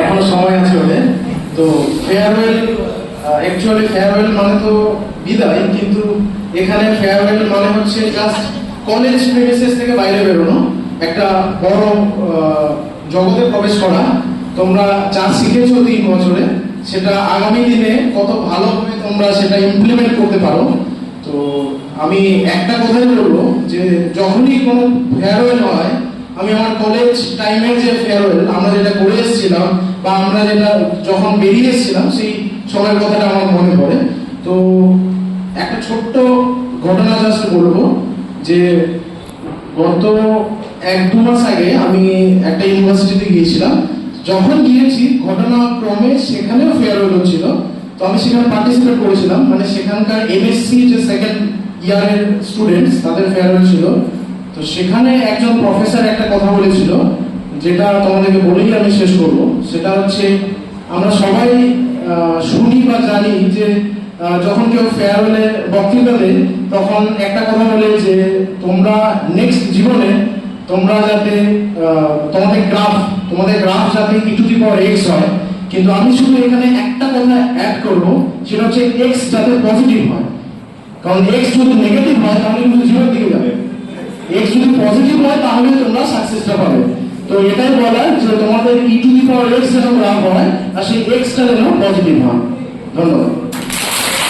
এখনো সময় আছে ওদের। তো ফেয়ারওয়েল, অ্যাকচুয়ালি ফেয়ারওয়েল মানে তো বিদায়, কিন্তু এখানে ফেয়ারওয়েল মানে হচ্ছে জাস্ট কলেজ প্রেমিসেস থেকে বাইরে বেরোনো, একটা বড় জগতে প্রবেশ করা। তোমরা যা শিখেছো 3 বছরে সেটা আগামী দিনে কত ভালোভাবে তোমরা সেটা ইমপ্লিমেন্ট করতে পারো। তো আমি একটা কথাই বলবো যে যখনই কোনো ফেয়ারওয়েল হয়, আমি আমার কলেজ টাইমের যে ফেয়ারওয়েল আমরা যেটা করে এসেছিলাম বা আমরা যেটা যখন বেরিয়ে এসেছিলাম সেই সময়ের কথাটা আমার মনে পড়ে। তো একটা ছোট্ট ঘটনা জাস্ট বলবো যে গত 1-2 মাস আগে আমি একটা ইউনিভার্সিটিতে গিয়েছিলাম। যখন গিয়েছি ঘটনাক্রমে সেখানেও ফেয়ারওয়েল হচ্ছিল, তো আমি সেখানে পার্টিসিপেট করেছিলাম। মানে সেখানকার এমএসসি যে 2nd ইয়ারের স্টুডেন্টস তাদের ফেয়ারওয়েল ছিল। তো সেখানে একজন প্রফেসর একটা কথা বলেছিল, যেটা তোমাদেরকে বলেই আমি শেষ করব। সেটা হচ্ছে আমরা সবাই শুনি বা জানি যে যখন কেউ ফেয়ারওয়েলে বক্তৃতা দেয় তখন একটা কথা বলে যে তোমরা নেক্সট জীবনে তোমরা যাতে তোমাদের গ্রাফ যাতে e⁻x হয়। কিন্তু আমি শুধু এখানে একটা কথা অ্যাড করব, সেটা হচ্ছে x যাতে পজিটিভ হয়। কারণ x যদি নেগেটিভ হয় তাহলে কিন্তু জিরোর দিকে যাবে, x যদি পজিটিভ হয় তাহলে তোমরা সাকসেসটা পাবে। তো এটাই বলার যে তোমাদের e⁻x যেন গ্রাফ হয় আর সেই x টা যেন পজিটিভ হয়। ধন্যবাদ।